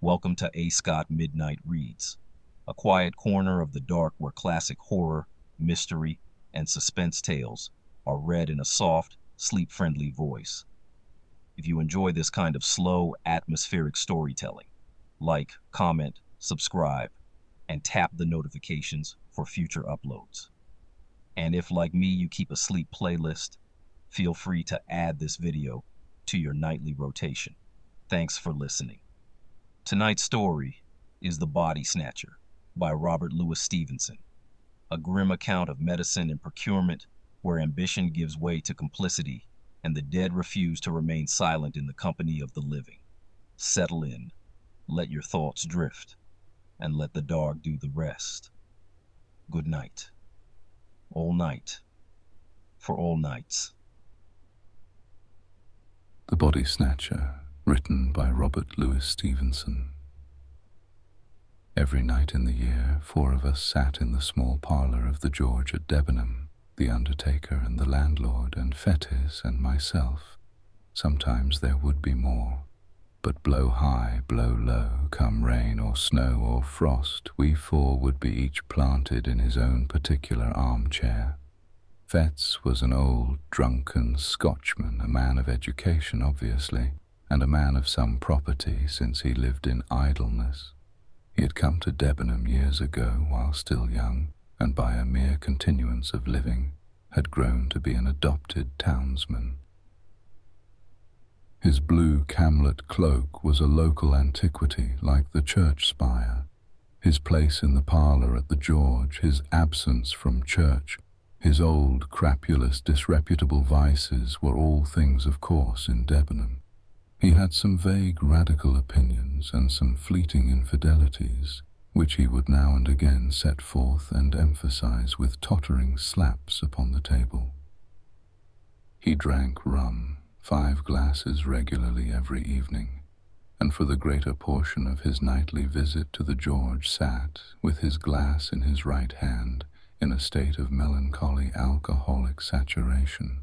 Welcome to A. Scott Midnight Reads, a quiet corner of the dark where classic horror, mystery, and suspense tales are read in a soft, sleep-friendly voice. If you enjoy this kind of slow, atmospheric storytelling, like, comment, subscribe, and tap the notifications for future uploads. And if, like me, you keep a sleep playlist, feel free to add this video to your nightly rotation. Thanks for listening. Tonight's story is The Body-Snatcher by Robert Louis Stevenson, a grim account of medicine and procurement where ambition gives way to complicity and the dead refuse to remain silent in the company of the living. Settle in, let your thoughts drift, and let the dark do the rest. Good night. All night. For all nights. The Body-Snatcher, written by Robert Louis Stevenson. Every night in the year, 4 of us sat in the small parlour of the George at Debenham, the undertaker and the landlord and Fettes and myself. Sometimes there would be more, but blow high, blow low, come rain or snow or frost, we 4 would be each planted in his own particular armchair. Fettes was an old, drunken Scotchman, a man of education, obviously, and a man of some property since he lived in idleness. He had come to Debenham years ago while still young, and by a mere continuance of living, had grown to be an adopted townsman. His blue camlet cloak was a local antiquity like the church spire. His place in the parlour at the George, his absence from church, his old, crapulous, disreputable vices were all things of course in Debenham. He had some vague radical opinions and some fleeting infidelities, which he would now and again set forth and emphasize with tottering slaps upon the table. He drank rum, 5 glasses regularly every evening, and for the greater portion of his nightly visit to the George sat, with his glass in his right hand, in a state of melancholy alcoholic saturation.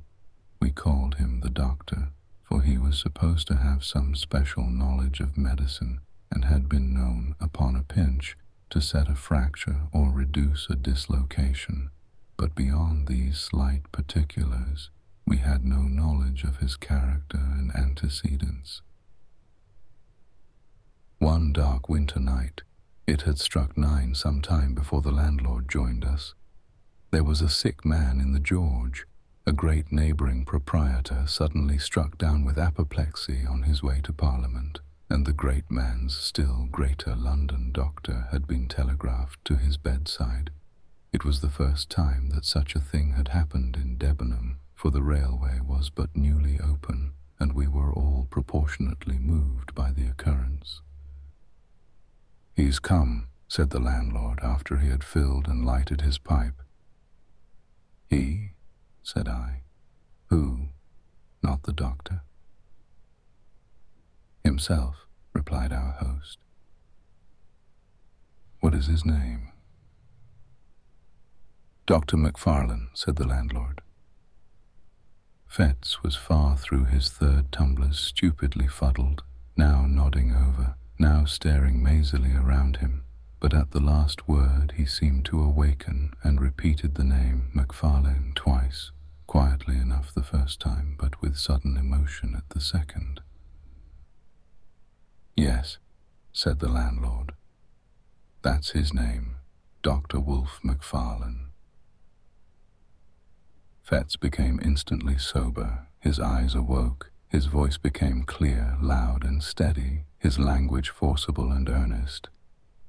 We called him the doctor, for he was supposed to have some special knowledge of medicine and had been known, upon a pinch, to set a fracture or reduce a dislocation. But beyond these slight particulars, we had no knowledge of his character and antecedents. One dark winter night, it had struck 9 some time before the landlord joined us. There was a sick man in the George. A great neighbouring proprietor suddenly struck down with apoplexy on his way to Parliament, and the great man's still greater London doctor had been telegraphed to his bedside. It was the first time that such a thing had happened in Debenham, for the railway was but newly open, and we were all proportionately moved by the occurrence. "He's come," said the landlord after he had filled and lighted his pipe. "He?" said I. "Who? Not the doctor?" "Himself," replied our host. "What is his name?" "Dr. Macfarlane," said the landlord. Fettes was far through his 3rd tumbler, stupidly fuddled, now nodding over, now staring mazily around him, but at the last word he seemed to awaken and repeated the name Macfarlane twice, quietly enough the first time, but with sudden emotion at the second. "Yes," said the landlord. "That's his name, Dr. Wolfe Macfarlane." Fettes became instantly sober, his eyes awoke, his voice became clear, loud and steady, his language forcible and earnest.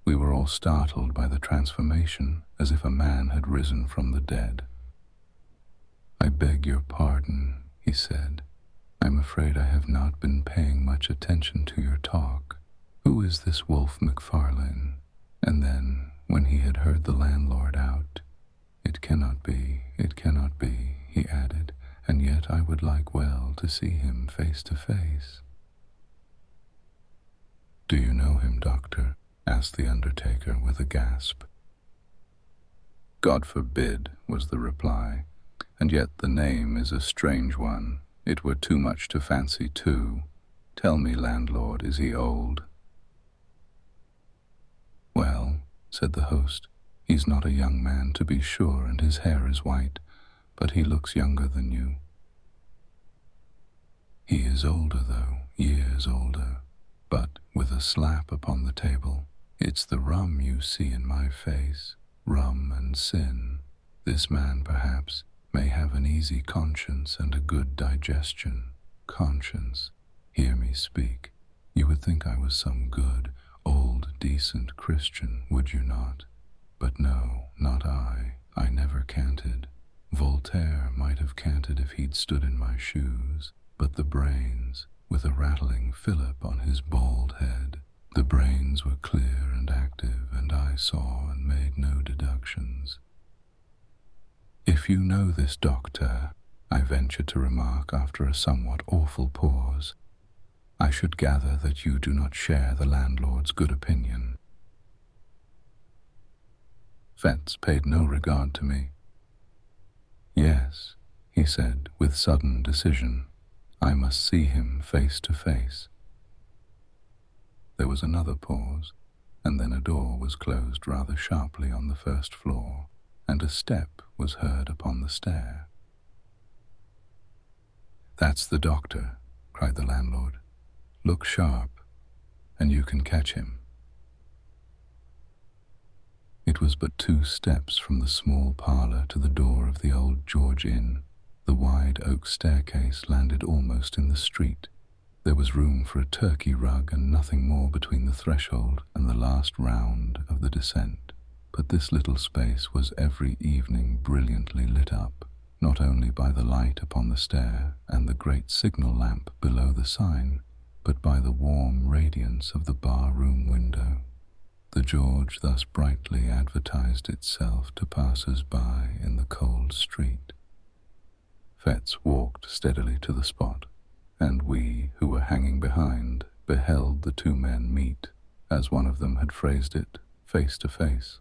We were all startled by the transformation, as if a man had risen from the dead. "I beg your pardon," he said. "I'm afraid I have not been paying much attention to your talk. Who is this Wolfe Macfarlane?" And then, when he had heard the landlord out, it cannot be," he added, "and yet I would like well to see him face to face." "Do you know him, doctor?" asked the undertaker with a gasp. "God forbid," was the reply, "and yet the name is a strange one. It were too much to fancy too. Tell me, landlord, is he old?" said the host. "He's not a young man, to be sure, and his hair is white, but he looks younger than you." "He is older, though, years older." But with a slap upon the table, "It's the rum you see in my face, rum and sin. This man, perhaps, may have an easy conscience and a good digestion. Conscience, hear me speak. You would think I was some good, old, decent Christian, would you not? But no, not I. I never canted. Voltaire might have canted if he'd stood in my shoes, but the brains, with a rattling fillip on his bald head, the brains were clear and active, and I saw and made no deductions. If you know this doctor, I venture to remark after a somewhat awful pause, I should gather that you do not share the landlord's good opinion." Fetz paid no regard to me. "Yes," he said with sudden decision, "I must see him face to face." There was another pause, and then a door was closed rather sharply on the first floor, and a step was heard upon the stair. "That's the doctor," cried the landlord. "Look sharp, and you can catch him." It was but 2 steps from the small parlour to the door of the old George Inn. The wide oak staircase landed almost in the street. There was room for a turkey rug and nothing more between the threshold and the last round of the descent. But this little space was every evening brilliantly lit up, not only by the light upon the stair and the great signal lamp below the sign, but by the warm radiance of the bar-room window. The George thus brightly advertised itself to passers-by in the cold street. Fetz walked steadily to the spot, and we, who were hanging behind, beheld the 2 men meet, as one of them had phrased it, face to face.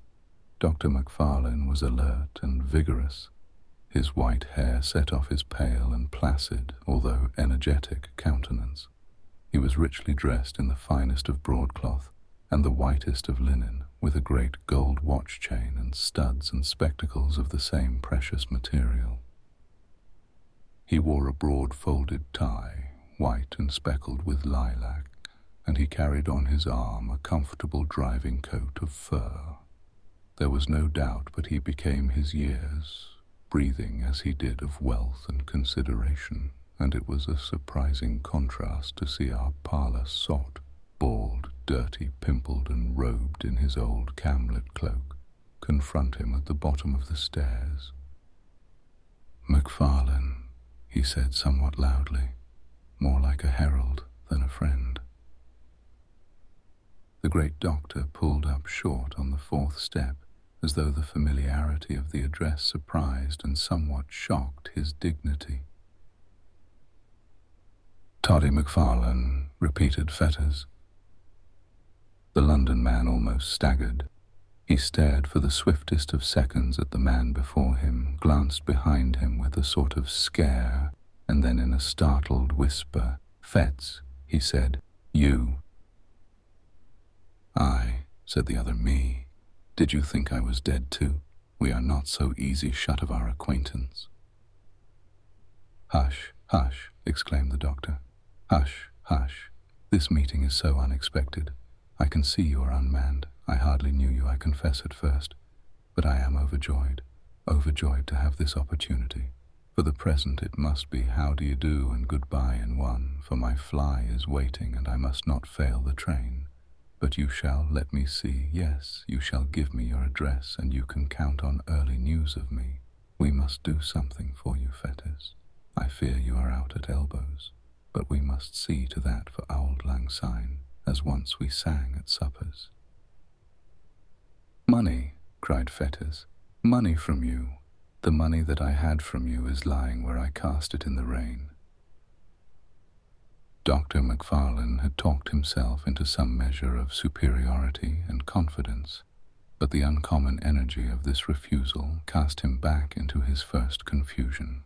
Dr. Macfarlane was alert and vigorous. His white hair set off his pale and placid, although energetic, countenance. He was richly dressed in the finest of broadcloth and the whitest of linen, with a great gold watch chain and studs and spectacles of the same precious material. He wore a broad-folded tie, white and speckled with lilac, and he carried on his arm a comfortable driving coat of fur. There was no doubt but he became his years, breathing as he did of wealth and consideration, and it was a surprising contrast to see our parlour sot, bald, dirty, pimpled, and robed in his old camlet cloak, confront him at the bottom of the stairs. "Macfarlane," he said somewhat loudly, more like a herald than a friend. The great doctor pulled up short on the 4th step, as though the familiarity of the address surprised and somewhat shocked his dignity. "Toddy Macfarlane," repeated Fetters. The London man almost staggered. He stared for the swiftest of seconds at the man before him, glanced behind him with a sort of scare, and then in a startled whisper, "Fetz," he said, "you." "I," said the other, "me. Did you think I was dead too? We are not so easy shut of our acquaintance." "Hush, hush," exclaimed the doctor. "Hush, hush. This meeting is so unexpected. I can see you are unmanned. I hardly knew you, I confess, at first. But I am overjoyed to have this opportunity. For the present it must be how do you do and goodbye in one, for my fly is waiting and I must not fail the train. But you shall let me see, yes, you shall give me your address, and you can count on early news of me. We must do something for you, Fetters. I fear you are out at elbows, but we must see to that for Auld Lang Syne, as once we sang at suppers." "Money," cried Fetters. "Money from you. The money that I had from you is lying where I cast it in the rain." Dr. Macfarlane had talked himself into some measure of superiority and confidence, but the uncommon energy of this refusal cast him back into his first confusion.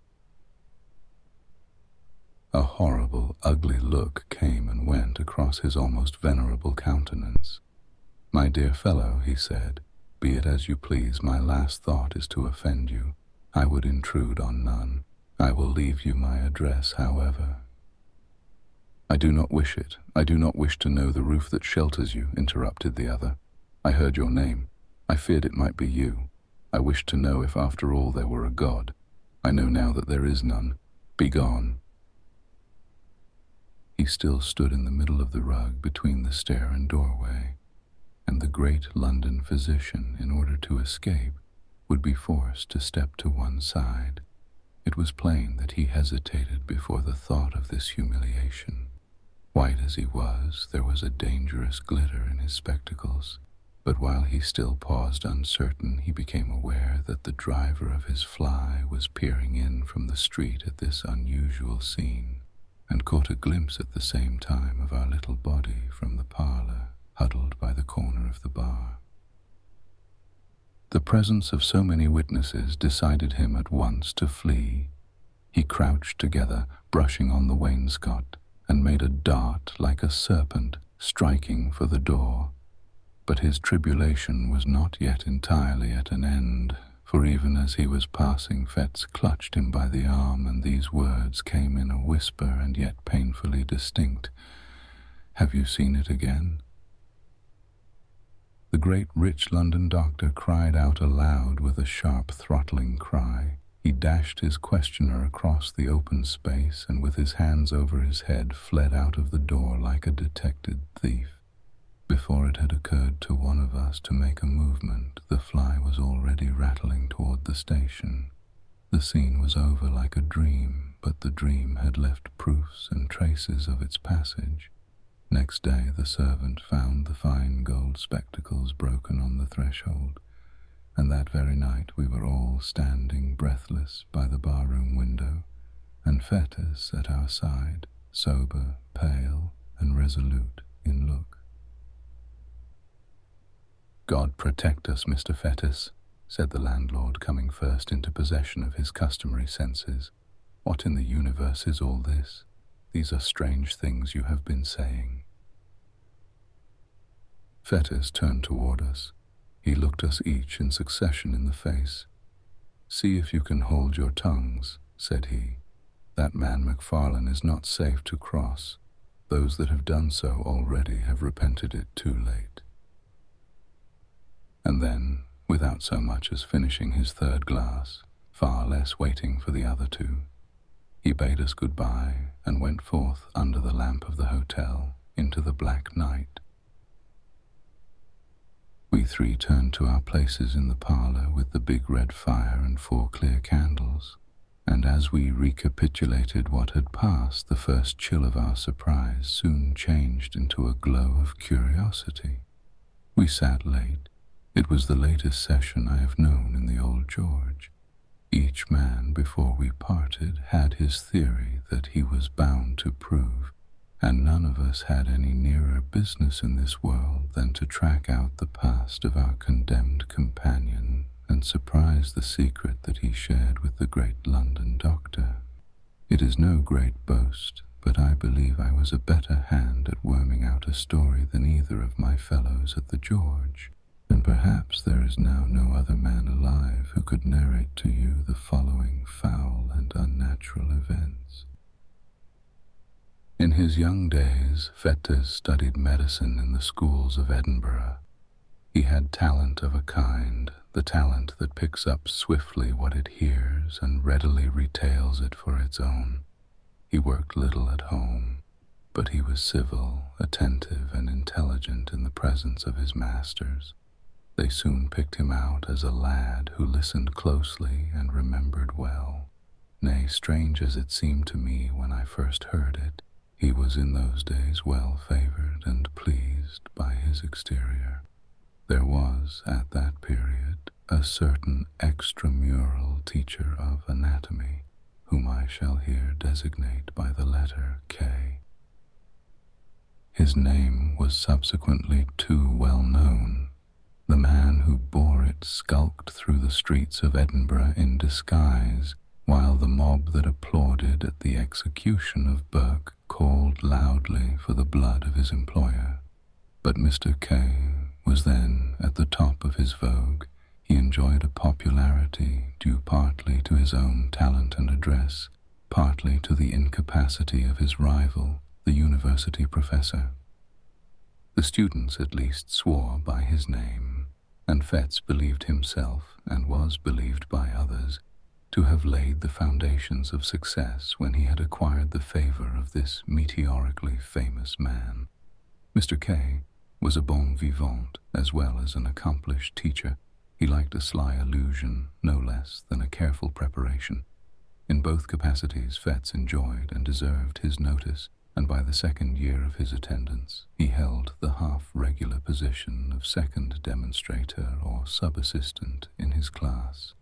A horrible, ugly look came and went across his almost venerable countenance. "My dear fellow," he said, Be it as you please, my last thought is to offend you. I would intrude on none. I will leave you my address, however. I do not wish it. I do not wish to know the roof that shelters you, interrupted the other. I heard your name. I feared it might be you. I wished to know if after all there were a God. I know now that there is none. Begone. He still stood in the middle of the rug between the stair and doorway, and the great London physician, in order to escape, would be forced to step to one side. It was plain that he hesitated before the thought of this humiliation. White as he was, there was a dangerous glitter in his spectacles, but while he still paused uncertain, he became aware that the driver of his fly was peering in from the street at this unusual scene, and caught a glimpse at the same time of our little body from the parlor, huddled by the corner of the bar. The presence of so many witnesses decided him at once to flee. He crouched together, brushing on the wainscot, and made a dart like a serpent, striking for the door. But his tribulation was not yet entirely at an end, for even as he was passing, Fetz clutched him by the arm, and these words came in a whisper and yet painfully distinct. "Have you seen it again?" The great rich London doctor cried out aloud with a sharp throttling cry. He dashed his questioner across the open space, and with his hands over his head fled out of the door like a detected thief. Before it had occurred to one of us to make a movement, the fly was already rattling toward the station. The scene was over like a dream, but the dream had left proofs and traces of its passage. Next day the servant found the fine gold spectacles broken on the threshold, and that very night we were all standing breathless by the barroom window, and Fettes at our side, sober, pale, and resolute in look. "God protect us, Mr. Fettes," said the landlord, coming first into possession of his customary senses. "What in the universe is all this? These are strange things you have been saying." Fettes turned toward us. He looked us each in succession in the face. "See if you can hold your tongues," said he. "That man MacFarlane is not safe to cross. Those that have done so already have repented it too late." And then, without so much as finishing his third glass, far less waiting for the other two, he bade us goodbye and went forth under the lamp of the hotel into the black night. We three turned to our places in the parlor with the big red fire and 4 clear candles, and as we recapitulated what had passed, the first chill of our surprise soon changed into a glow of curiosity. We sat late. It was the latest session I have known in the Old George. Each man, before we parted, had his theory that he was bound to prove, and none of us had any nearer business in this world than to track out the past of our condemned companion and surprise the secret that he shared with the great London doctor. It is no great boast, but I believe I was a better hand at worming out a story than either of my fellows at the George. And perhaps there is now no other man alive who could narrate to you the following foul and unnatural events. In his young days, Fettes studied medicine in the schools of Edinburgh. He had talent of a kind, the talent that picks up swiftly what it hears and readily retails it for its own. He worked little at home, but he was civil, attentive, and intelligent in the presence of his masters. They soon picked him out as a lad who listened closely and remembered well. Nay, strange as it seemed to me when I first heard it, he was in those days well favored and pleased by his exterior. There was, at that period, a certain extramural teacher of anatomy, whom I shall here designate by the letter K. His name was subsequently too well known. The man who bore it skulked through the streets of Edinburgh in disguise, while the mob that applauded at the execution of Burke called loudly for the blood of his employer. But Mr. K was then at the top of his vogue. He enjoyed a popularity due partly to his own talent and address, partly to the incapacity of his rival, the university professor. The students at least swore by his name, and Fetz believed himself, and was believed by others, to have laid the foundations of success when he had acquired the favor of this meteorically famous man. Mr. K was a bon vivant as well as an accomplished teacher. He liked a sly allusion no less than a careful preparation. In both capacities, Fetz enjoyed and deserved his notice, and by the second year of his attendance, he held the half-regular position of second demonstrator or sub-assistant in his class.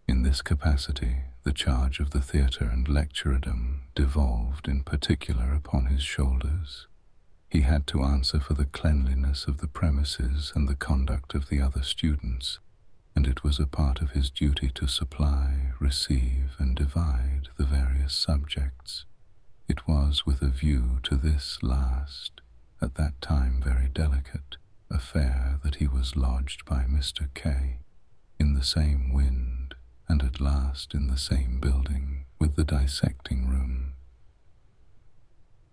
In this capacity, the charge of the theatre and lecturerdom devolved in particular upon his shoulders. He had to answer for the cleanliness of the premises and the conduct of the other students, and it was a part of his duty to supply, receive, and divide the various subjects. It was with a view to this last, at that time very delicate, affair that he was lodged by Mr. K in the same wind, and at last in the same building with the dissecting room.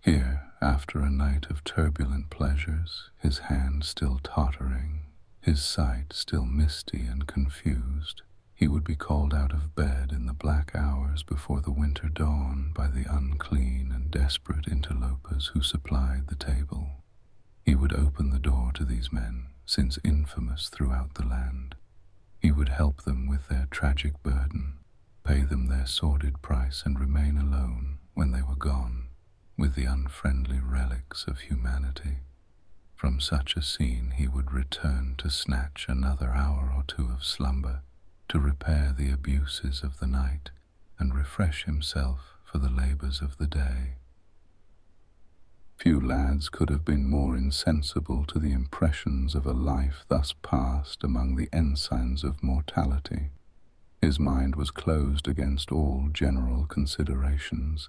Here, after a night of turbulent pleasures, his hand still tottering, his sight still misty and confused, he would be called out of bed in the black hours before the winter dawn by the unclean and desperate interlopers who supplied the table. He would open the door to these men, since infamous throughout the land. He would help them with their tragic burden, pay them their sordid price, and remain alone when they were gone, with the unfriendly relics of humanity. From such a scene he would return to snatch another hour or two of slumber, to repair the abuses of the night, and refresh himself for the labors of the day. Few lads could have been more insensible to the impressions of a life thus passed among the ensigns of mortality. His mind was closed against all general considerations.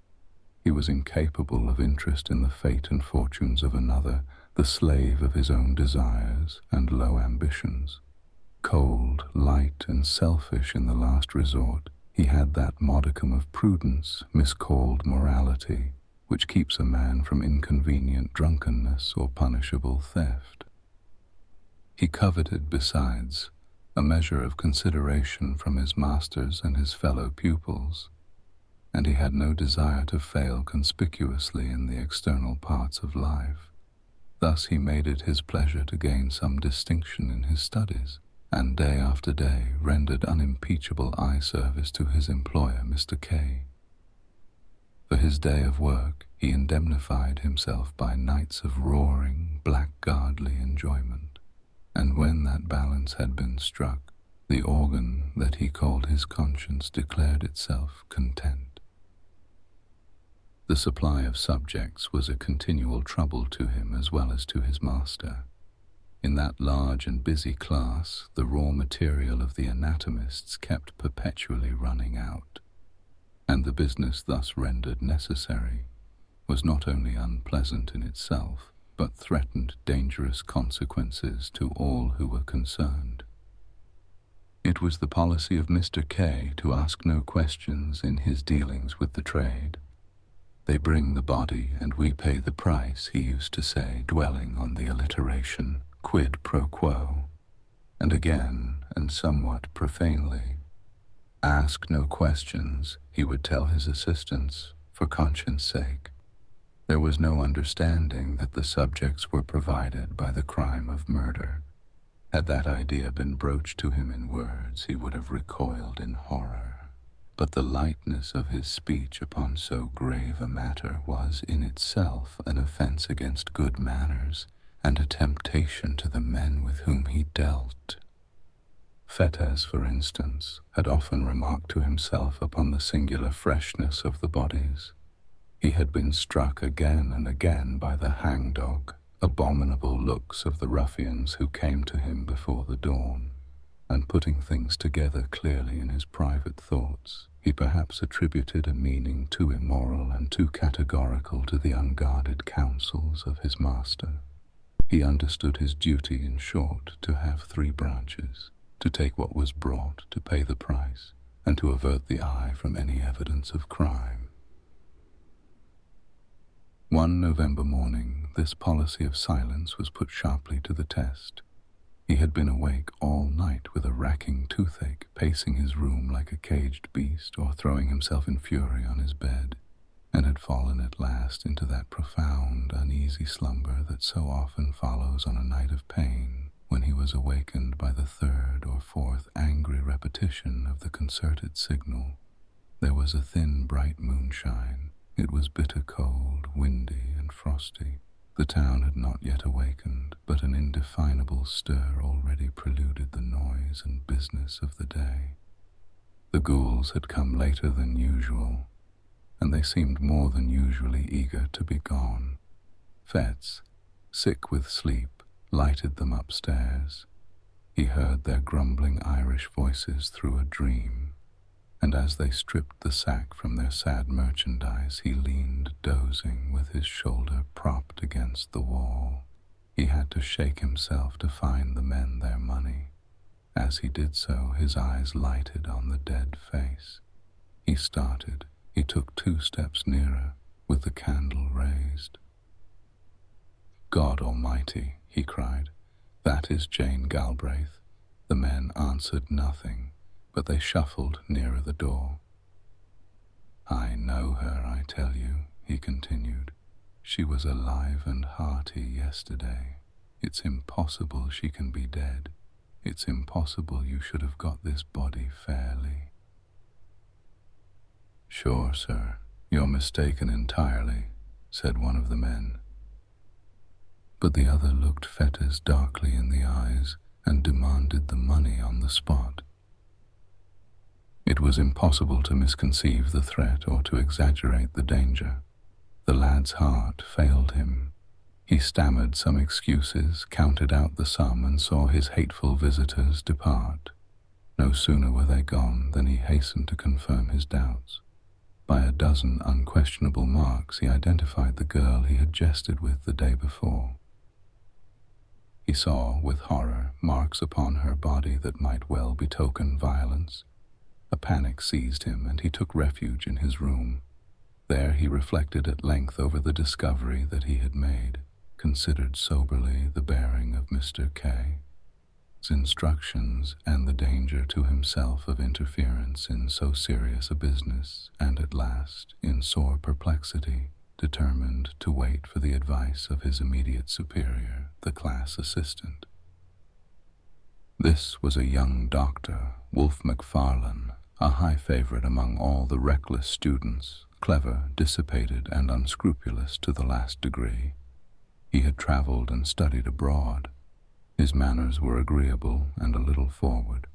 He was incapable of interest in the fate and fortunes of another, the slave of his own desires and low ambitions. Cold, light, and selfish in the last resort, he had that modicum of prudence miscalled morality, which keeps a man from inconvenient drunkenness or punishable theft. He coveted, besides, a measure of consideration from his masters and his fellow pupils, and he had no desire to fail conspicuously in the external parts of life. Thus he made it his pleasure to gain some distinction in his studies, and day after day rendered unimpeachable eye service to his employer, Mr. K. For his day of work, he indemnified himself by nights of roaring, blackguardly enjoyment, and when that balance had been struck, the organ that he called his conscience declared itself content. The supply of subjects was a continual trouble to him as well as to his master. In that large and busy class, the raw material of the anatomists kept perpetually running out, and the business thus rendered necessary was not only unpleasant in itself, but threatened dangerous consequences to all who were concerned. It was the policy of Mr. K to ask no questions in his dealings with the trade. "They bring the body, and we pay the price," he used to say, dwelling on the alliteration, quid pro quo, and again, and somewhat profanely, "Ask no questions," he would tell his assistants, "for conscience sake." There was no understanding that the subjects were provided by the crime of murder. Had that idea been broached to him in words, he would have recoiled in horror. But the lightness of his speech upon so grave a matter was in itself an offense against good manners, and a temptation to the men with whom he dealt. Fettes, for instance, had often remarked to himself upon the singular freshness of the bodies. He had been struck again and again by the hangdog, abominable looks of the ruffians who came to him before the dawn, and putting things together clearly in his private thoughts, he perhaps attributed a meaning too immoral and too categorical to the unguarded counsels of his master. He understood his duty, in short, to have 3 branches, to take what was brought, to pay the price, and to avert the eye from any evidence of crime. One November morning, this policy of silence was put sharply to the test. He had been awake all night with a racking toothache, pacing his room like a caged beast, or throwing himself in fury on his bed, and had fallen at last into that profound, uneasy slumber that so often follows on a night of pain, when he was awakened by the 3rd or 4th angry repetition of the concerted signal. There was a thin, bright moonshine. It was bitter cold, windy, and frosty. The town had not yet awakened, but an indefinable stir already preluded the noise and business of the day. The ghouls had come later than usual, and they seemed more than usually eager to be gone. Fetz, sick with sleep, lighted them upstairs. He heard their grumbling Irish voices through a dream, and as they stripped the sack from their sad merchandise, he leaned dozing with his shoulder propped against the wall. He had to shake himself to find the men their money. As he did so, his eyes lighted on the dead face. He started. He took 2 steps nearer, with the candle raised. "God Almighty," he cried, "that is Jane Galbraith." The men answered nothing, but they shuffled nearer the door. "I know her, I tell you," he continued. "She was alive and hearty yesterday. It's impossible she can be dead. It's impossible you should have got this body fairly." "Sure, sir, you're mistaken entirely," said one of the men. But the other looked Fetters darkly in the eyes and demanded the money on the spot. It was impossible to misconceive the threat or to exaggerate the danger. The lad's heart failed him. He stammered some excuses, counted out the sum, and saw his hateful visitors depart. No sooner were they gone than he hastened to confirm his doubts. By a dozen unquestionable marks, he identified the girl he had jested with the day before. He saw, with horror, marks upon her body that might well betoken violence. A panic seized him, and he took refuge in his room. There he reflected at length over the discovery that he had made, considered soberly the bearing of Mr. K.'s instructions and the danger to himself of interference in so serious a business, and at last, in sore perplexity, determined to wait for the advice of his immediate superior, the class assistant. This was a young doctor, Wolfe Macfarlane, a high favorite among all the reckless students, clever, dissipated, and unscrupulous to the last degree. He had traveled and studied abroad. His manners were agreeable and a little forward.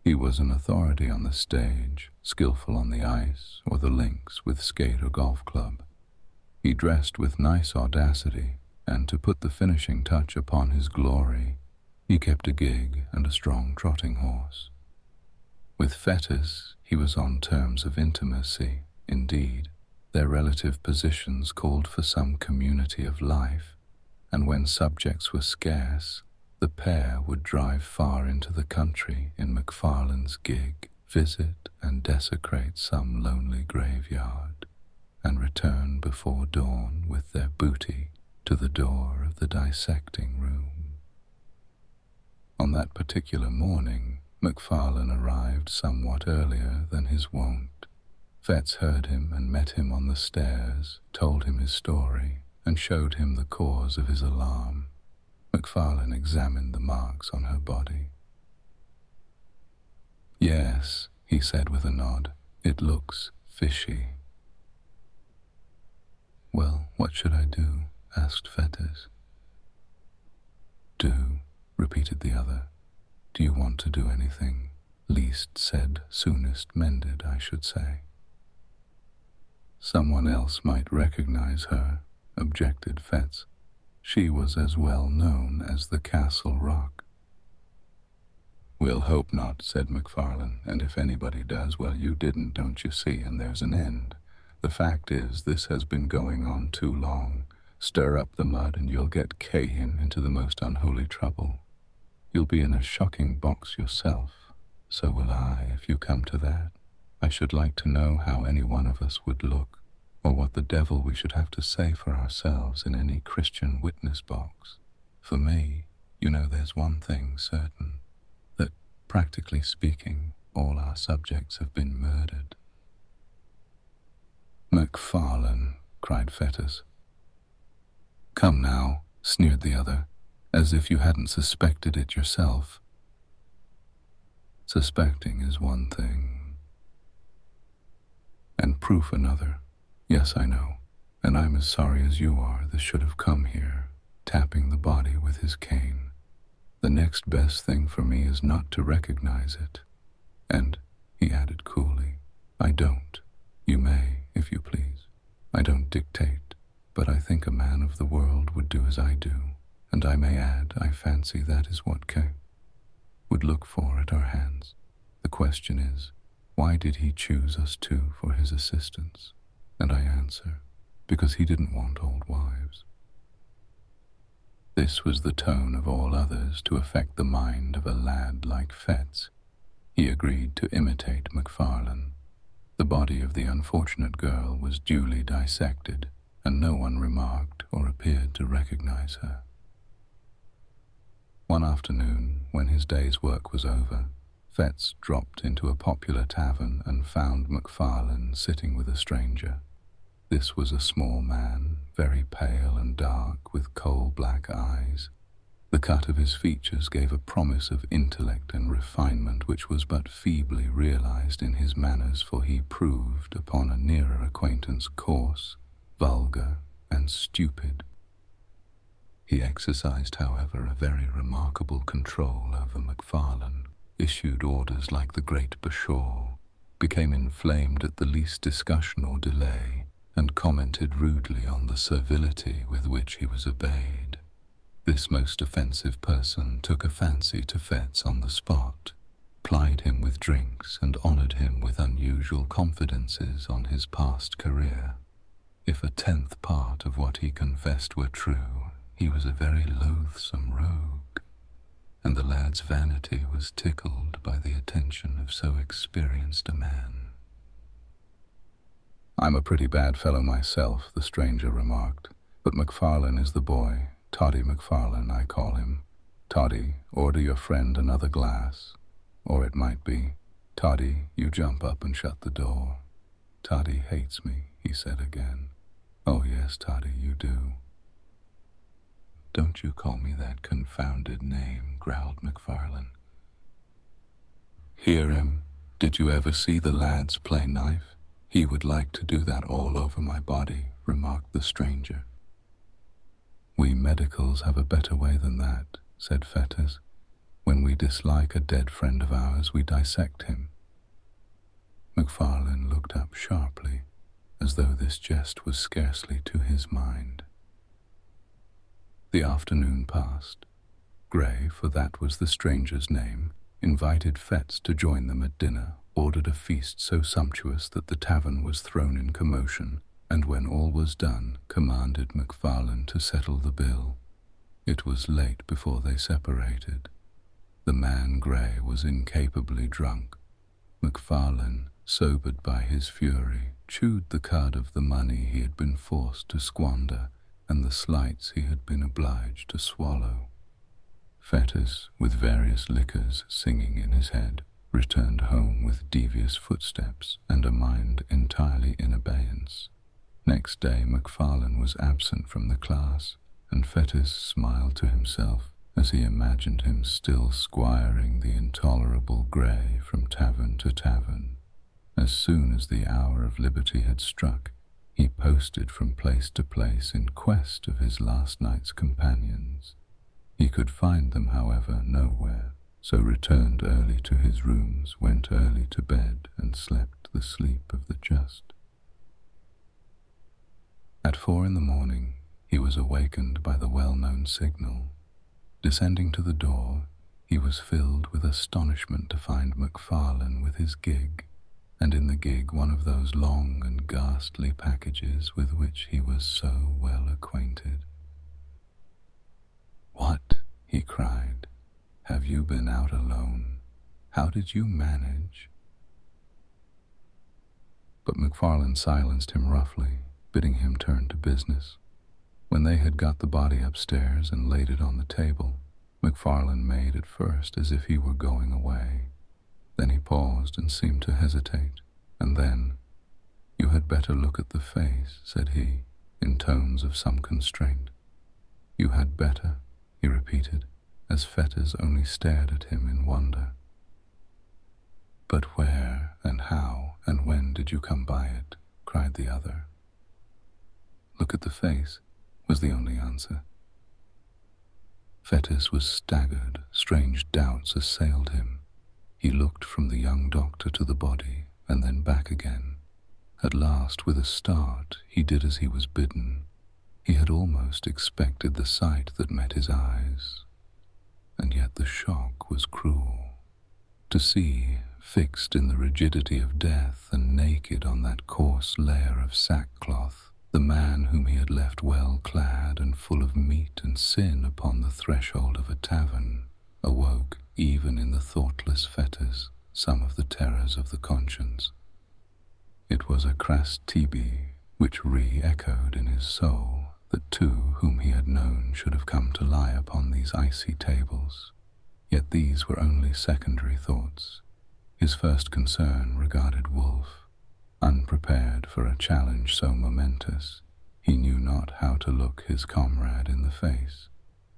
He was an authority on the stage, skillful on the ice or the links with skate or golf club. He dressed with nice audacity, and to put the finishing touch upon his glory, he kept a gig and a strong trotting horse. With Fetters, he was on terms of intimacy. Indeed, their relative positions called for some community of life, and when subjects were scarce, the pair would drive far into the country in Macfarlane's gig, visit and desecrate some lonely graveyard, and return before dawn with their booty to the door of the dissecting room. On that particular morning, Macfarlane arrived somewhat earlier than his wont. Fetz heard him and met him on the stairs, told him his story, and showed him the cause of his alarm. Macfarlane examined the marks on her body. "Yes," he said with a nod, "it looks fishy." "Well, what should I do?" asked Fetters. "Do," repeated the other. "Do you want to do anything? Least said, soonest mended, I should say." "Someone else might recognize her," objected Fetz. "She was as well known as the Castle Rock." "We'll hope not," said Macfarlane, "and if anybody does, well, you didn't, don't you see, and there's an end. The fact is, this has been going on too long. Stir up the mud and you'll get Cain into the most unholy trouble. You'll be in a shocking box yourself. So will I, if you come to that. I should like to know how any one of us would look, or what the devil we should have to say for ourselves in any Christian witness box. For me, you know, there's one thing certain, that, practically speaking, all our subjects have been murdered. "MacFarlane," cried Fetters. "Come now," sneered the other, "as if you hadn't suspected it yourself." "Suspecting is one thing, and proof another. Yes, I know, and I'm as sorry as you are this should have come here, tapping the body with his cane. The next best thing for me is not to recognize it. And," he added coolly, "I don't. You may, if you please. I don't dictate, but I think a man of the world would do as I do, and I may add, I fancy that is what K would look for at our hands. The question is, why did he choose us two for his assistants? And I answer, because he didn't want old wives." This was the tone of all others to affect the mind of a lad like Fetz. He agreed to imitate MacFarlane. The body of the unfortunate girl was duly dissected, and no one remarked or appeared to recognize her. One afternoon, when his day's work was over, Fetz dropped into a popular tavern and found MacFarlane sitting with a stranger. This was a small man, very pale and dark, with coal-black eyes. The cut of his features gave a promise of intellect and refinement which was but feebly realized in his manners, for he proved, upon a nearer acquaintance, coarse, vulgar, and stupid. He exercised, however, a very remarkable control over MacFarlane, issued orders like the great Bashaw, became inflamed at the least discussion or delay, and commented rudely on the servility with which he was obeyed. This most offensive person took a fancy to Fetz on the spot, plied him with drinks, and honored him with unusual confidences on his past career. If a 10th part of what he confessed were true, he was a very loathsome rogue, and the lad's vanity was tickled by the attention of so experienced a man. "I'm a pretty bad fellow myself," the stranger remarked, "but MacFarlane is the boy. Toddy MacFarlane, I call him. Toddy, order your friend another glass. Or it might be, Toddy, you jump up and shut the door. Toddy hates me," he said again. "Oh yes, Toddy, you do." "Don't you call me that confounded name," growled MacFarlane. "Hear him. Did you ever see the lads play knife? He would like to do that all over my body," remarked the stranger. "We medicals have a better way than that," said Fetters. "When we dislike a dead friend of ours, we dissect him." MacFarlane looked up sharply, as though this jest was scarcely to his mind. The afternoon passed. Gray, for that was the stranger's name, invited Fetz to join them at dinner, ordered a feast so sumptuous that the tavern was thrown in commotion, and when all was done, commanded MacFarlane to settle the bill. It was late before they separated. The man Gray was incapably drunk. MacFarlane, sobered by his fury, chewed the cud of the money he had been forced to squander and the slights he had been obliged to swallow. Fetters, with various liquors singing in his head, returned home with devious footsteps and a mind entirely in abeyance. Next day MacFarlane was absent from the class, and Fetters smiled to himself as he imagined him still squiring the intolerable Gray from tavern to tavern. As soon as the hour of liberty had struck, he posted from place to place in quest of his last night's companions. He could find them, however, nowhere, so returned early to his rooms, went early to bed, and slept the sleep of the just. At 4 in the morning, he was awakened by the well-known signal. Descending to the door, he was filled with astonishment to find MacFarlane with his gig, and in the gig one of those long and ghastly packages with which he was so well acquainted. "What?" he cried. "Have you been out alone? How did you manage?" But McFarlane silenced him roughly, bidding him turn to business. When they had got the body upstairs and laid it on the table, McFarlane made at first as if he were going away. Then he paused and seemed to hesitate, and then, "You had better look at the face," said he, in tones of some constraint. "You had better," he repeated, as Fetters only stared at him in wonder. "But where and how and when did you come by it?" cried the other. "Look at the face," was the only answer. Fetters was staggered. Strange doubts assailed him. He looked from the young doctor to the body, and then back again. At last, with a start, he did as he was bidden. He had almost expected the sight that met his eyes, and yet the shock was cruel. To see, fixed in the rigidity of death and naked on that coarse layer of sackcloth, the man whom he had left well clad and full of meat and sin upon the threshold of a tavern, awoke, even in the thoughtless Fetters, some of the terrors of the conscience. It was a crass tibi which re-echoed in his soul that two whom he had known should have come to lie upon these icy tables. Yet these were only secondary thoughts. His first concern regarded Wolfe. Unprepared for a challenge so momentous, he knew not how to look his comrade in the face.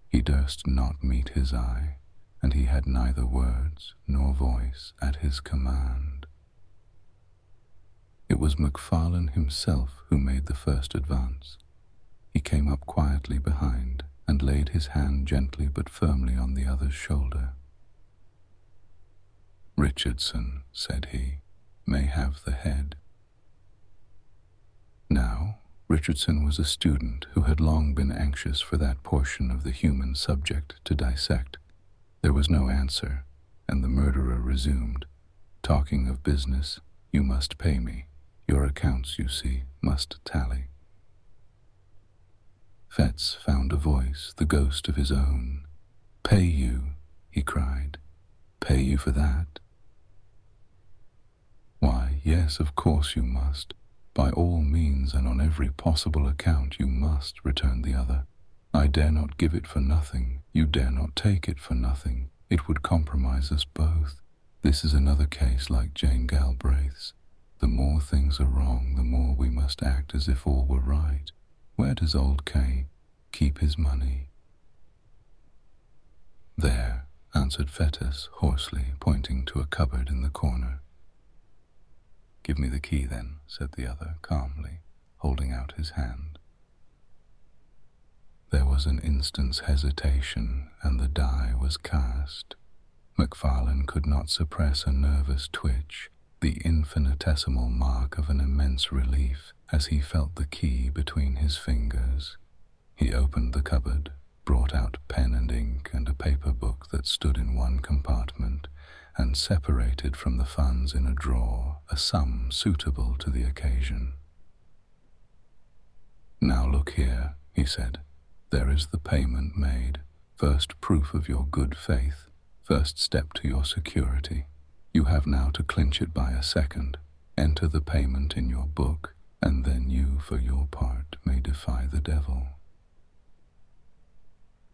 He durst not meet his eye, and he had neither words nor voice at his command. It was McFarlane himself who made the first advance. He came up quietly behind and laid his hand gently but firmly on the other's shoulder. "Richardson," said he, "may have the head." Now, Richardson was a student who had long been anxious for that portion of the human subject to dissect. There was no answer, and the murderer resumed, "Talking of business, you must pay me. Your accounts, you see, must tally." Fetz found a voice, the ghost of his own. "Pay you," he cried. "Pay you for that?" "Why, yes, of course you must. By all means and on every possible account you must," returned the other. "I dare not give it for nothing. You dare not take it for nothing. It would compromise us both. This is another case like Jane Galbraith's. The more things are wrong, the more we must act as if all were right. Where does old K keep his money?" "There," answered Fetters hoarsely, pointing to a cupboard in the corner. "Give me the key, then," said the other calmly, holding out his hand. There was an instant's hesitation, and the die was cast. McFarlane could not suppress a nervous twitch, the infinitesimal mark of an immense relief, as he felt the key between his fingers. He opened the cupboard, brought out pen and ink and a paper book that stood in one compartment, and separated from the funds in a drawer a sum suitable to the occasion. "Now look here," he said. "There is the payment made. First proof of your good faith, first step to your security. You have now to clinch it by a second. Enter the payment in your book, and then you, for your part, may defy the devil."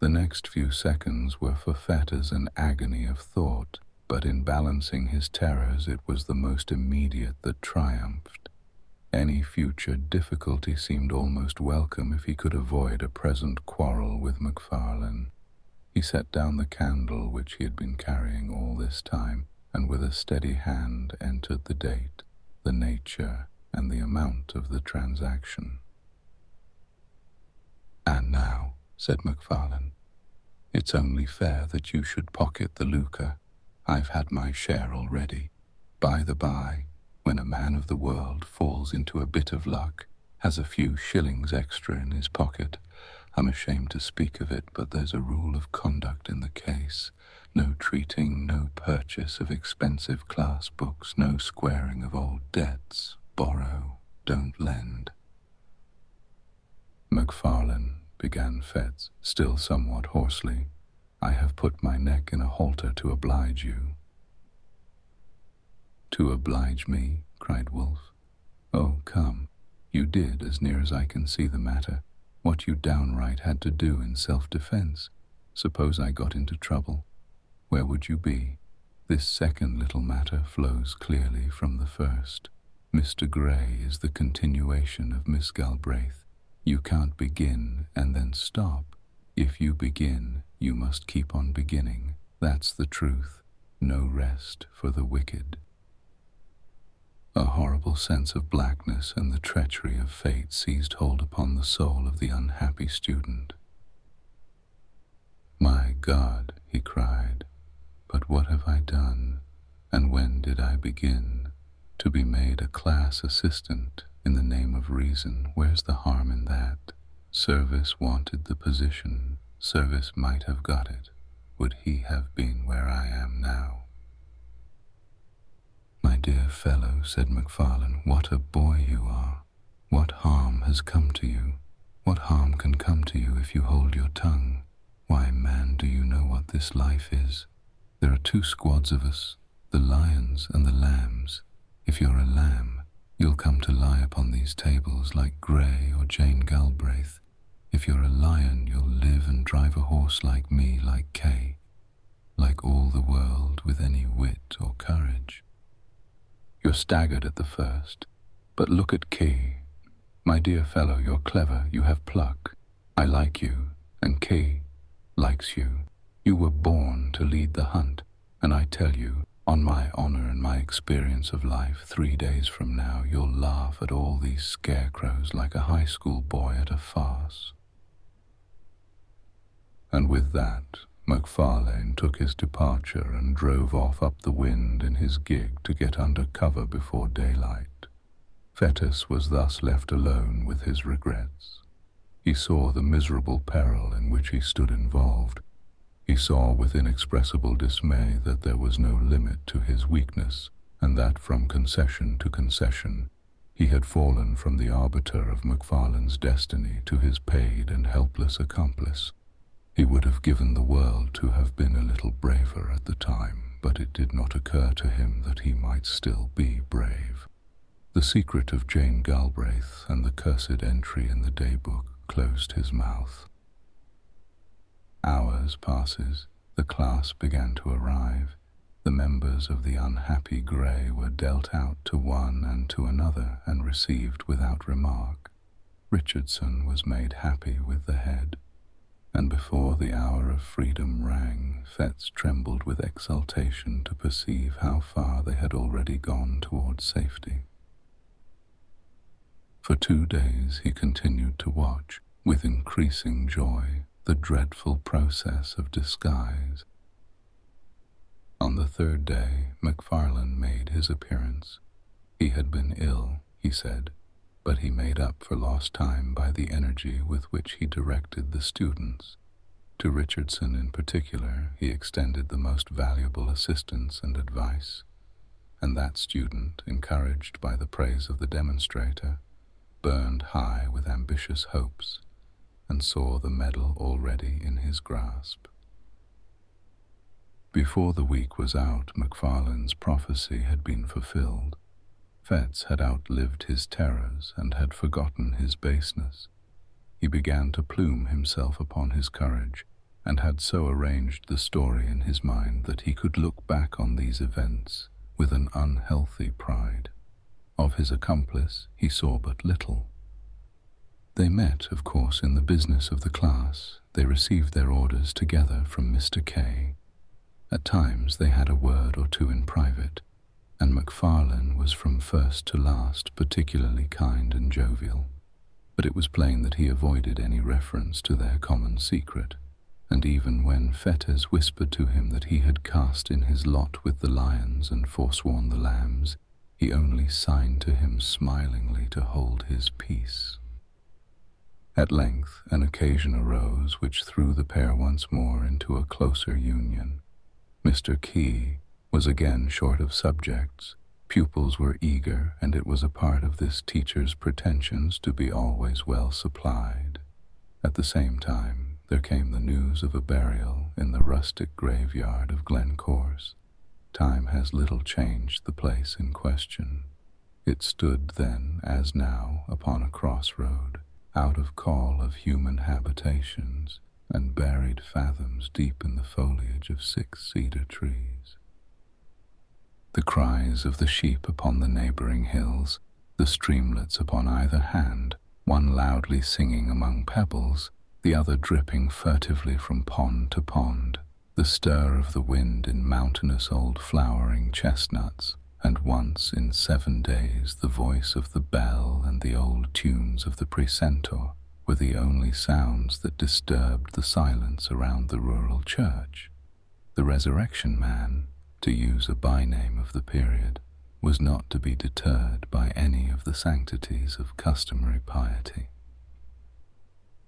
The next few seconds were for Fetters an agony of thought, but in balancing his terrors it was the most immediate that triumphed. Any future difficulty seemed almost welcome if he could avoid a present quarrel with McFarlane. He set down the candle which he had been carrying all this time, and with a steady hand entered the date, the nature, and the amount of the transaction. "And now," said McFarlane, "it's only fair that you should pocket the lucre. I've had my share already. By the by, when a man of the world falls into a bit of luck, has a few shillings extra in his pocket, I'm ashamed to speak of it, but there's a rule of conduct in the case. No treating, no purchase of expensive class books, no squaring of old debts. Borrow, don't lend. "McFarlane," began Fetz, still somewhat hoarsely, "I have put my neck in a halter to oblige you." "To oblige me?" cried Wolfe. "Oh, come. You did, as near as I can see the matter, what you downright had to do in self-defense. Suppose I got into trouble, where would you be? This second little matter flows clearly from the first. Mr. Gray is the continuation of Miss Galbraith. You can't begin and then stop. If you begin, you must keep on beginning. That's the truth. No rest for the wicked." A horrible sense of blackness and the treachery of fate seized hold upon the soul of the unhappy student. "My God," he cried, "but what have I done, and when did I begin? To be made a class assistant in the name of reason, where's the harm in that? Service wanted the position, Service might have got it. Would he have been where I am now?" "My dear fellow," said McFarlane, "what a boy you are. What harm has come to you? What harm can come to you if you hold your tongue? Why, man, do you know what this life is? There are two squads of us, the lions and the lambs. If you're a lamb, you'll come to lie upon these tables like Gray or Jane Galbraith. If you're a lion, you'll live and drive a horse like me, like Kay, like all the world with any wit or courage. You're staggered at the first, but look at Kay. My dear fellow, you're clever, you have pluck. I like you, and Kay likes you. You were born to lead the hunt, and I tell you, on my honor and my experience of life, 3 days from now you'll laugh at all these scarecrows like a high school boy at a farce." And with that, McFarlane took his departure and drove off up the wind in his gig to get under cover before daylight. Fettes was thus left alone with his regrets. He saw the miserable peril in which he stood involved. He saw with inexpressible dismay that there was no limit to his weakness, and that from concession to concession he had fallen from the arbiter of McFarlane's destiny to his paid and helpless accomplice. He would have given the world to have been a little braver at the time, but it did not occur to him that he might still be brave. The secret of Jane Galbraith and the cursed entry in the daybook closed his mouth. Hours passes, the class began to arrive. The members of the unhappy Gray were dealt out to one and to another and received without remark. Richardson was made happy with the head, and before the hour of freedom rang, Fetz trembled with exultation to perceive how far they had already gone towards safety. For 2 days he continued to watch, with increasing joy, the dreadful process of disguise. On the 3rd day, McFarlane made his appearance. He had been ill, he said, but he made up for lost time by the energy with which he directed the students. To Richardson in particular, he extended the most valuable assistance and advice, and that student, encouraged by the praise of the demonstrator, burned high with ambitious hopes and saw the medal already in his grasp. Before the week was out, McFarlane's prophecy had been fulfilled. Fetz had outlived his terrors and had forgotten his baseness. He began to plume himself upon his courage, and had so arranged the story in his mind that he could look back on these events with an unhealthy pride. Of his accomplice he saw but little. They met, of course, in the business of the class. They received their orders together from Mr. K. At times they had a word or two in private, and McFarlane was from first to last particularly kind and jovial. But it was plain that he avoided any reference to their common secret, and even when Fettes whispered to him that he had cast in his lot with the lions and forsworn the lambs, he only signed to him smilingly to hold his peace. At length an occasion arose which threw the pair once more into a closer union. Mr. Key was again short of subjects. Pupils were eager, and it was a part of this teacher's pretensions to be always well supplied. At the same time, there came the news of a burial in the rustic graveyard of Glencorse. Time has little changed the place in question. It stood then, as now, upon a crossroad, out of call of human habitations, and buried fathoms deep in the foliage of 6 cedar trees. The cries of the sheep upon the neighboring hills, the streamlets upon either hand, one loudly singing among pebbles, the other dripping furtively from pond to pond, the stir of the wind in mountainous old flowering chestnuts, and once in 7 days the voice of the bell and the old tunes of the precentor were the only sounds that disturbed the silence around the rural church. The Resurrection Man, to use a by-name of the period, was not to be deterred by any of the sanctities of customary piety.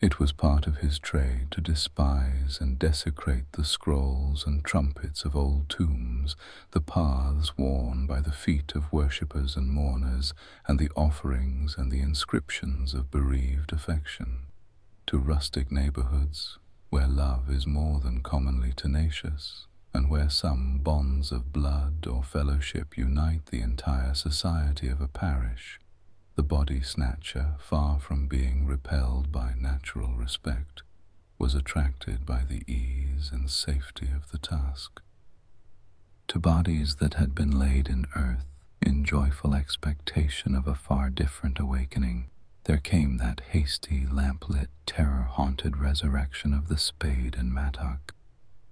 It was part of his trade to despise and desecrate the scrolls and trumpets of old tombs, the paths worn by the feet of worshippers and mourners, and the offerings and the inscriptions of bereaved affection. To rustic neighborhoods, where love is more than commonly tenacious, and where some bonds of blood or fellowship unite the entire society of a parish, the Body-Snatcher, far from being repelled by natural respect, was attracted by the ease and safety of the task. To bodies that had been laid in earth, in joyful expectation of a far different awakening, there came that hasty, lamp-lit, terror-haunted resurrection of the spade and mattock.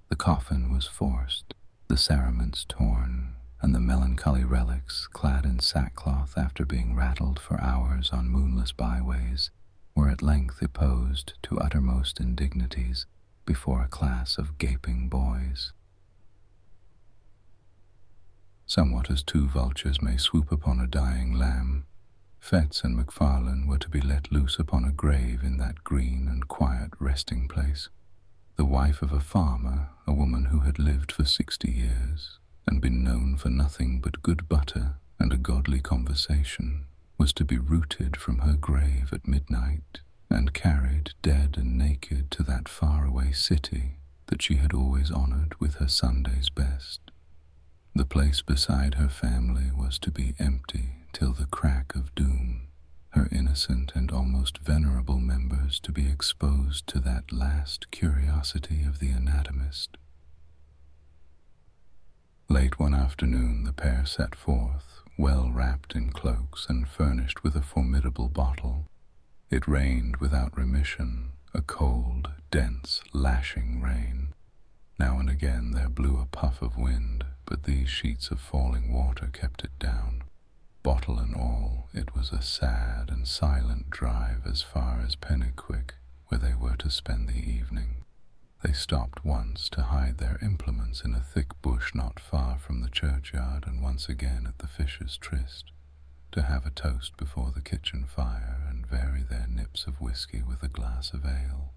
The coffin was forced, the cerements torn, and the melancholy relics, clad in sackcloth after being rattled for hours on moonless byways, were at length opposed to uttermost indignities before a class of gaping boys. Somewhat as 2 vultures may swoop upon a dying lamb, Fetz and McFarlane were to be let loose upon a grave in that green and quiet resting place. The wife of a farmer, a woman who had lived for 60 years, and been known for nothing but good butter and a godly conversation, was to be rooted from her grave at midnight and carried dead and naked to that faraway city that she had always honored with her Sunday's best. The place beside her family was to be empty till the crack of doom, her innocent and almost venerable members to be exposed to that last curiosity of the anatomist. Late one afternoon the pair set forth, well wrapped in cloaks and furnished with a formidable bottle. It rained without remission, a cold, dense, lashing rain. Now and again there blew a puff of wind, but these sheets of falling water kept it down. Bottle and all, it was a sad and silent drive as far as Penicuik, where they were to spend the evening. They stopped once to hide their implements in a thick bush not far from the churchyard, and once again at the Fisher's Tryst, to have a toast before the kitchen fire and vary their nips of whiskey with a glass of ale.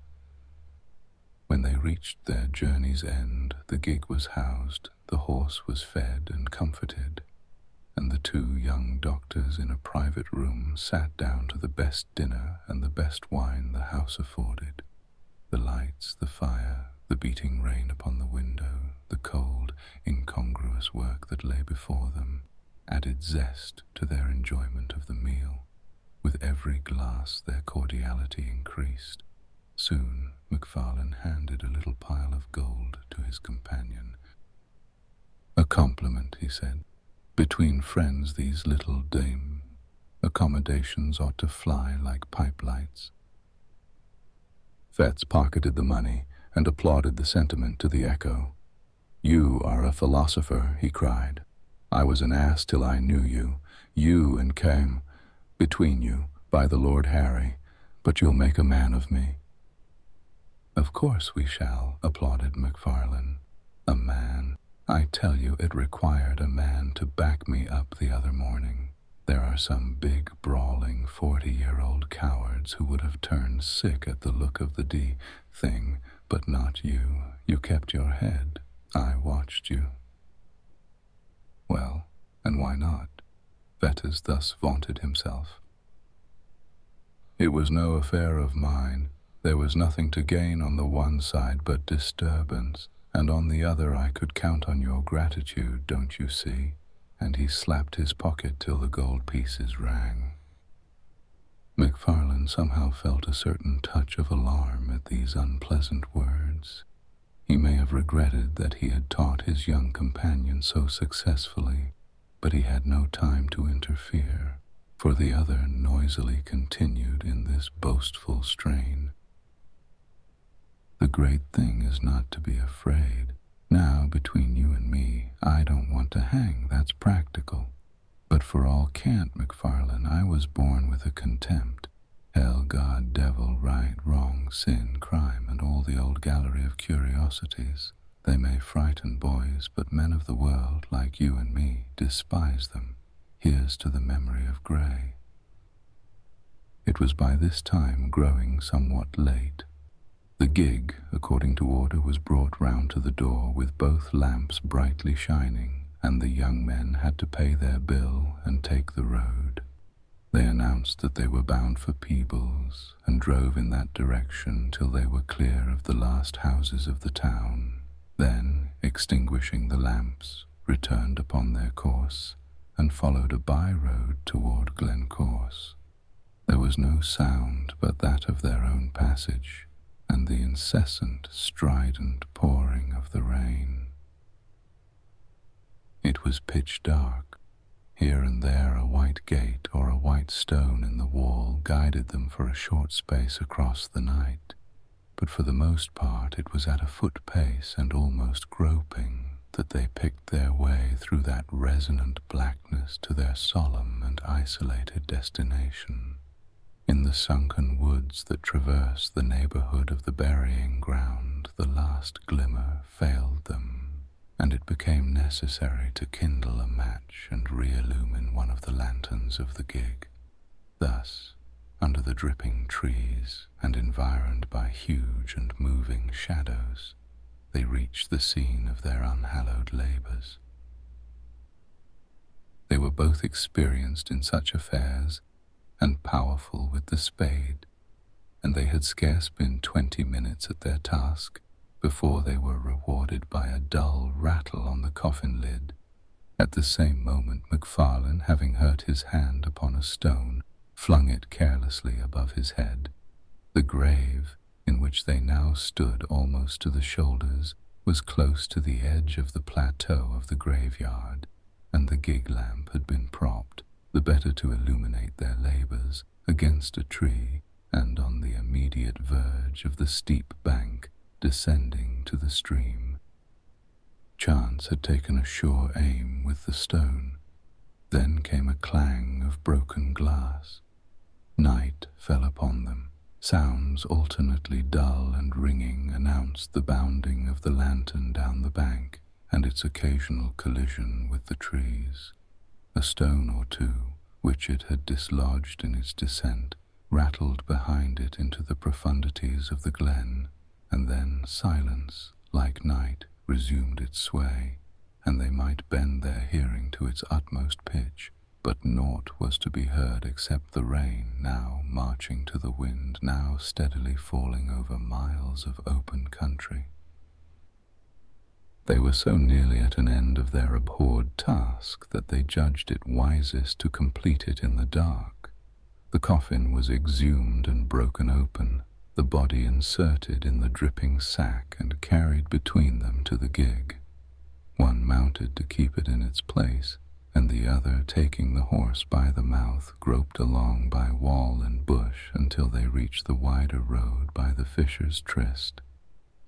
When they reached their journey's end, the gig was housed, the horse was fed and comforted, and the 2 young doctors in a private room sat down to the best dinner and the best wine the house afforded. The lights, the fire, the beating rain upon the window, the cold, incongruous work that lay before them, added zest to their enjoyment of the meal. With every glass their cordiality increased. Soon McFarlane handed a little pile of gold to his companion. "A compliment," he said. "Between friends these little accommodations ought to fly like pipe lights." Fetz pocketed the money and applauded the sentiment to the echo. "You are a philosopher," he cried. "I was an ass till I knew you. You and came between you, by the Lord Harry, but you'll make a man of me." "Of course we shall," applauded McFarlane. "A man? I tell you it required a man to back me up the other morning. There are some big, brawling 40-year-old cowards who would have turned sick at the look of the thing, but not you. You kept your head. I watched you. Well, and why not? Vetters thus vaunted himself. It was no affair of mine. There was nothing to gain on the one side but disturbance, and on the other I could count on your gratitude, don't you see? And he slapped his pocket till the gold pieces rang. McFarlane somehow felt a certain touch of alarm at these unpleasant words. He may have regretted that he had taught his young companion so successfully, but he had no time to interfere, for the other noisily continued in this boastful strain. The great thing is not to be afraid. Now, between you and me, I don't want to hang, that's practical. But for all cant, McFarlane, I was born with a contempt. Hell, God, devil, right, wrong, sin, crime, and all the old gallery of curiosities. They may frighten boys, but men of the world, like you and me, despise them. Here's to the memory of Gray. It was by this time growing somewhat late. The gig, according to order, was brought round to the door with both lamps brightly shining, and the young men had to pay their bill and take the road. They announced that they were bound for Peebles, and drove in that direction till they were clear of the last houses of the town. Then, extinguishing the lamps, returned upon their course, and followed a by-road toward Glencorse. There was no sound but that of their own passage, and the incessant, strident pouring of the rain. It was pitch dark. Here and there a white gate or a white stone in the wall guided them for a short space across the night, but for the most part it was at a foot pace and almost groping that they picked their way through that resonant blackness to their solemn and isolated destination. In the sunken woods that traverse the neighborhood of the burying ground, the last glimmer failed them, and it became necessary to kindle a match and re-illumine one of the lanterns of the gig. Thus, under the dripping trees and environed by huge and moving shadows, they reached the scene of their unhallowed labors. They were both experienced in such affairs and powerful with the spade, and they had scarce been 20 minutes at their task before they were rewarded by a dull rattle on the coffin lid. At the same moment McFarlane, having hurt his hand upon a stone, flung it carelessly above his head. The grave, in which they now stood almost to the shoulders, was close to the edge of the plateau of the graveyard, and the gig lamp had been propped, the better to illuminate their labors, against a tree and on the immediate verge of the steep bank descending to the stream. Chance had taken a sure aim with the stone. Then came a clang of broken glass. Night fell upon them. Sounds alternately dull and ringing announced the bounding of the lantern down the bank and its occasional collision with the trees. A stone or two, which it had dislodged in its descent, rattled behind it into the profundities of the glen, and then silence, like night, resumed its sway, and they might bend their hearing to its utmost pitch, but naught was to be heard except the rain, now marching to the wind, now steadily falling over miles of open country. They were so nearly at an end of their abhorred task that they judged it wisest to complete it in the dark. The coffin was exhumed and broken open, the body inserted in the dripping sack and carried between them to the gig. One mounted to keep it in its place, and the other, taking the horse by the mouth, groped along by wall and bush until they reached the wider road by the Fisher's Tryst.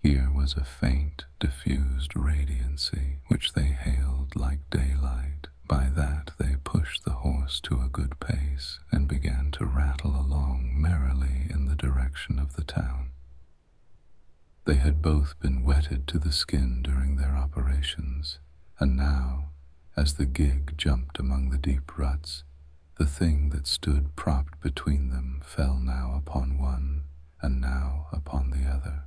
Here was a faint, diffused radiancy, which they hailed like daylight. By that they pushed the horse to a good pace and began to rattle along merrily in the direction of the town. They had both been wetted to the skin during their operations, and now, as the gig jumped among the deep ruts, the thing that stood propped between them fell now upon one, and now upon the other.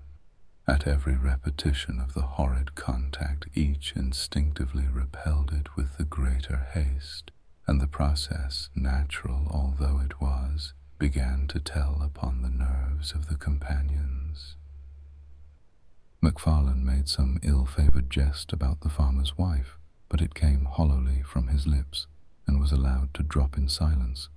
At every repetition of the horrid contact, each instinctively repelled it with the greater haste, and the process, natural although it was, began to tell upon the nerves of the companions. MacFarlane made some ill-favored jest about the farmer's wife, but it came hollowly from his lips and was allowed to drop in silence.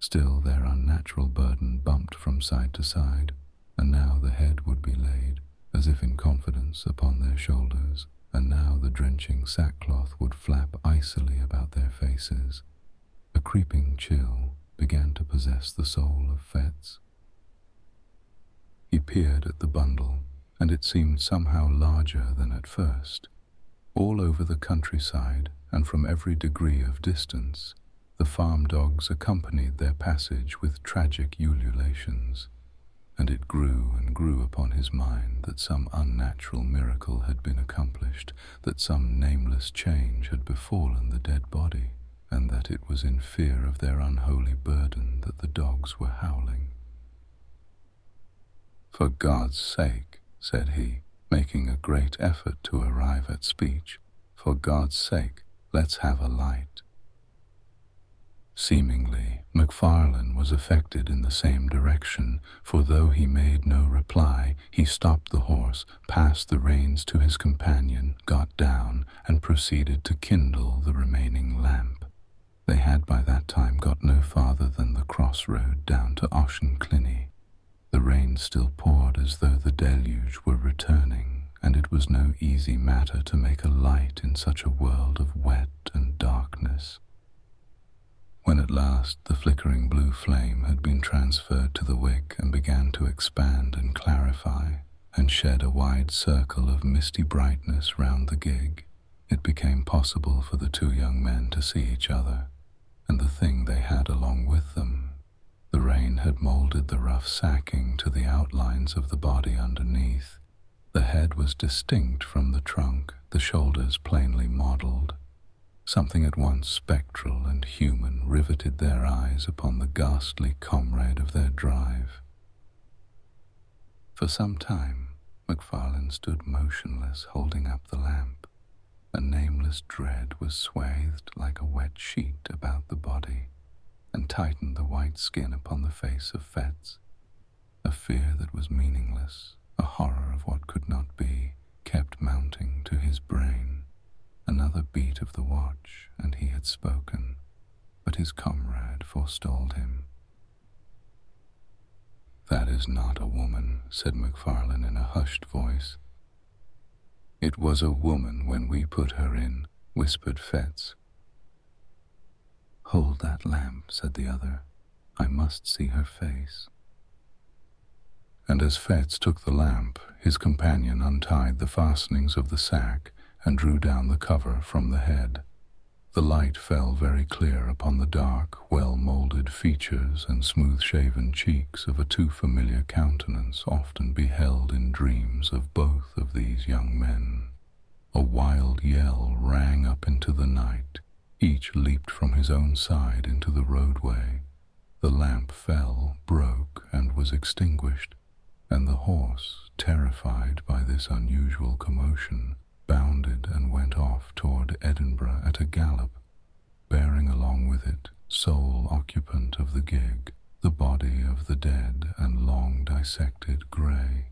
Still their unnatural burden bumped from side to side, and now the head would be laid, as if in confidence, upon their shoulders, and now the drenching sackcloth would flap icily about their faces. A creeping chill began to possess the soul of Fetz. He peered at the bundle, and it seemed somehow larger than at first. All over the countryside, and from every degree of distance, the farm dogs accompanied their passage with tragic ululations, and it grew and grew upon his mind that some unnatural miracle had been accomplished, that some nameless change had befallen the dead body, and that it was in fear of their unholy burden that the dogs were howling. "For God's sake," said he, making a great effort to arrive at speech, "for God's sake, let's have a light." Seemingly, MacFarlane was affected in the same direction, for though he made no reply, he stopped the horse, passed the reins to his companion, got down, and proceeded to kindle the remaining lamp. They had by that time got no farther than the crossroad down to Auchenclinny. The rain still poured as though the deluge were returning, and it was no easy matter to make a light in such a world of wet and darkness. When at last the flickering blue flame had been transferred to the wick and began to expand and clarify, and shed a wide circle of misty brightness round the gig, it became possible for the two young men to see each other, and the thing they had along with them. The rain had moulded the rough sacking to the outlines of the body underneath. The head was distinct from the trunk, the shoulders plainly modelled. Something at once spectral and human riveted their eyes upon the ghastly comrade of their drive. For some time, MacFarlane stood motionless, holding up the lamp. A nameless dread was swathed like a wet sheet about the body, and tightened the white skin upon the face of Fetz. A fear that was meaningless, a horror of what could not be, kept mounting to his brain. Another beat of the watch, and he had spoken, but his comrade forestalled him. "That is not a woman," said MacFarlane in a hushed voice. "It was a woman when we put her in," whispered Fetz. "Hold that lamp," said the other. "I must see her face." And as Fetz took the lamp, his companion untied the fastenings of the sack and drew down the cover from the head. The light fell very clear upon the dark, well-moulded features and smooth-shaven cheeks of a too familiar countenance often beheld in dreams of both of these young men. A wild yell rang up into the night. Each leaped from his own side into the roadway. The lamp fell, broke, and was extinguished, and the horse, terrified by this unusual commotion, bounded and went off toward Edinburgh at a gallop, bearing along with it, sole occupant of the gig, the body of the dead and long dissected Grey.